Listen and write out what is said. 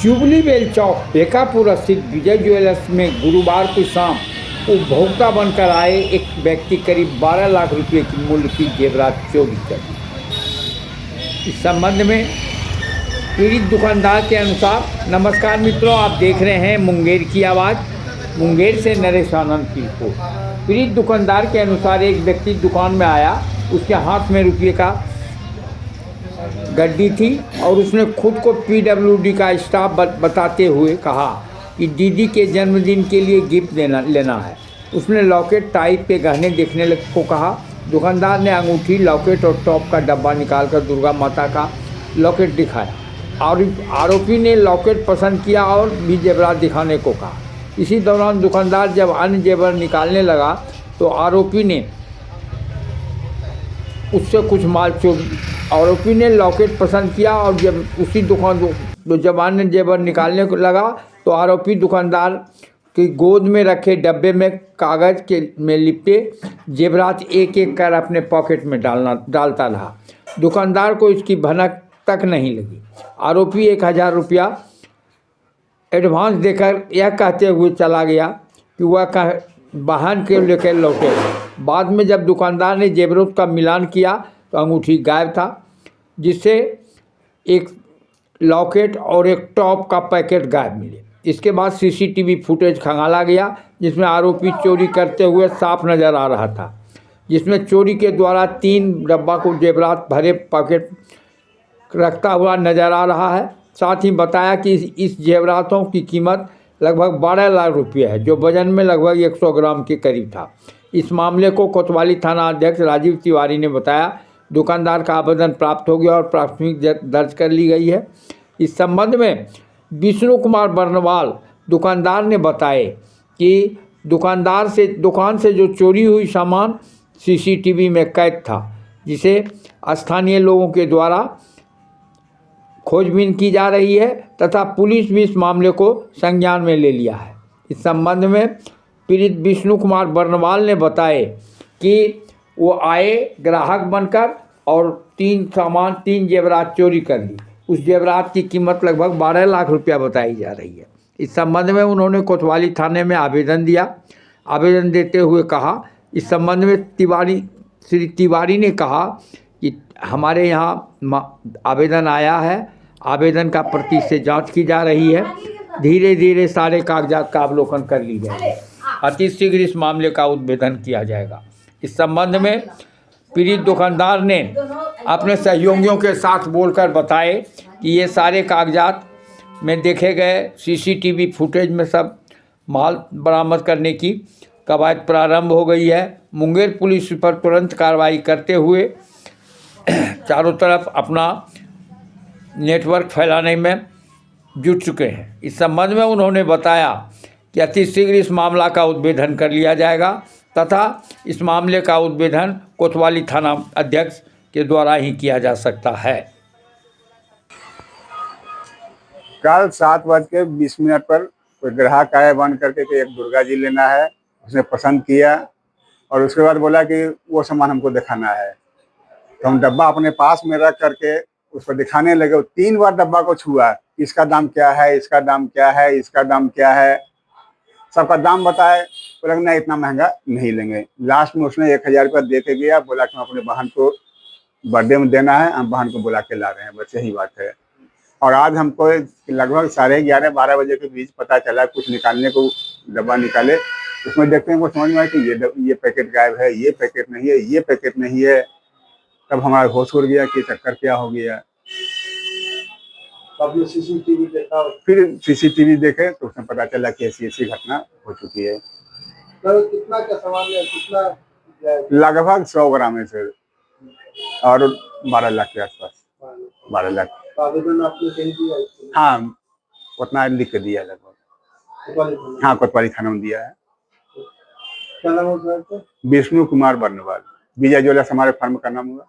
Jubilee bell चौक बेकापुर स्थित विजय jewellers में गुरुवार को शाम उपभोक्ता बनकर आए एक व्यक्ति करीब 12 लाख रुपए की मूल्य की जेवरात चोरी कर ली। इस संबंध में पीड़ित दुकानदार के अनुसार, नमस्कार मित्रों, आप देख रहे हैं मुंगेर की आवाज़। मुंगेर से नरेश आनंद की रिपोर्ट। पीड़ित दुकानदार के अनुसार एक व्यक्ति दुकान में आया, उसके हाथ में रुपये का गड्डी थी और उसने खुद को पीडब्ल्यूडी का स्टाफ बताते हुए कहा कि दीदी के जन्मदिन के लिए गिफ्ट लेना है। उसने लॉकेट, टाई पे गहने देखने को कहा। दुकानदार ने अंगूठी, लॉकेट और टॉप का डब्बा निकालकर दुर्गा माता का लॉकेट दिखाया और आरोपी ने लॉकेट पसंद किया और भी जेवरात दिखाने को कहा। इसी दौरान दुकानदार जब अन्य जेवर निकालने लगा तो आरोपी ने उससे कुछ माल चोरी। आरोपी ने लॉकेट पसंद किया और जब उसी जब अन्य जेवर निकालने को लगा तो आरोपी दुकानदार की गोद में रखे डब्बे में कागज़ के में लिपटे जेवरात एक एक कर अपने पॉकेट में डालता रहा। दुकानदार को इसकी भनक तक नहीं लगी। आरोपी 1000 रुपया एडवांस देकर यह कहते हुए चला गया कि वह वाहन के लेकर लौटे। बाद में जब दुकानदार ने जेवरों का मिलान किया तो अंगूठी गायब था, जिससे एक लॉकेट और एक टॉप का पैकेट गायब मिले। इसके बाद सीसीटीवी फुटेज खंगाला गया, जिसमें आरोपी चोरी करते हुए साफ नज़र आ रहा था, जिसमें चोरी के द्वारा 3 डब्बा को जेवरात भरे पैकेट रखता हुआ नज़र आ रहा है। साथ ही बताया कि इस जेवरातों की कीमत लगभग 12 लाख रुपये है, जो वजन में लगभग 100 ग्राम के करीब था। इस मामले को कोतवाली थाना अध्यक्ष राजीव तिवारी ने बताया। दुकानदार का आवेदन प्राप्त हो गया और प्राथमिक दर्ज कर ली गई है। इस संबंध में विष्णु कुमार बर्नवाल दुकानदार ने बताए कि दुकान से जो चोरी हुई सामान सीसीटीवी में कैद था, जिसे स्थानीय लोगों के द्वारा खोजबीन की जा रही है तथा पुलिस भी इस मामले को संज्ञान में ले लिया है। इस संबंध में पीड़ित विष्णु कुमार बर्नवाल ने बताए कि वो आए ग्राहक बनकर और 3 जेवरात चोरी कर ली। उस जेवरात की कीमत लगभग 12 लाख रुपया बताई जा रही है। इस संबंध में उन्होंने कोतवाली थाने में आवेदन दिया। आवेदन देते हुए कहा, इस संबंध में श्री तिवारी ने कहा कि हमारे यहाँ आवेदन आया है, आवेदन का प्रति से जांच की जा रही है। धीरे धीरे सारे कागजात का अवलोकन कर ली जाएगी। अति शीघ्र इस मामले का उद्भेदन किया जाएगा। इस संबंध में पीड़ित दुकानदार ने अपने सहयोगियों के साथ बोलकर बताए कि ये सारे कागजात में देखे गए सीसीटीवी फुटेज में सब माल बरामद करने की कवायद प्रारंभ हो गई है। मुंगेर पुलिस पर तुरंत कार्रवाई करते हुए चारों तरफ अपना नेटवर्क फैलाने में जुट चुके हैं। इस संबंध में उन्होंने बताया कि अति शीघ्र इस मामला का उद्भेदन कर लिया जाएगा तथा इस मामले का उद्भेदन कोतवाली थाना अध्यक्ष के द्वारा ही किया जा सकता है। कल 7:20 पर कोई ग्राहक आया बन करके कि एक दुर्गा जी लेना है। उसने पसंद किया और उसके बाद बोला कि वो सामान हमको दिखाना है। तो हम डब्बा अपने पास में रख करके उसको दिखाने लगे। 3 बार डब्बा को छुआ, इसका दाम क्या है, इसका दाम क्या है, इसका दाम क्या है, सबका दाम बताए। बोला नहीं, इतना महंगा नहीं लेंगे। लास्ट में उसने 1000 रुपया दे के गया। बोला कि हम अपने बहन को बर्थडे में देना है, हम बहन को बुला के ला रहे हैं, बस यही बात है। और आज हमको लगभग 11:30-12 बजे के बीच पता चला, कुछ निकालने को डब्बा निकाले, उसमें देखते हैं वो समझ में आया कि ये पैकेट गायब है, ये पैकेट नहीं है, ये पैकेट नहीं है। तब हमारा होश उड़ गया कि चक्कर क्या हो गया। आपने सीसीटीवी देखा? फिर सीसीटीवी देखे तो उसमें पता चला कि ऐसी घटना हो चुकी है। कितना का सामान है, कितना? लगभग 100 ग्राम है सर, और 12 लाख के आसपास। 12 लाख। आवेदन आपने कहीं दिया? हाँ, उतना लिख के दिया लगभग। हाँ, कोतवाली थाना में दिया है। क्या नाम है? विष्णु कुमार बर्नवाल। विजय ज्वेलर्स हमारे फर्म का नाम हुआ।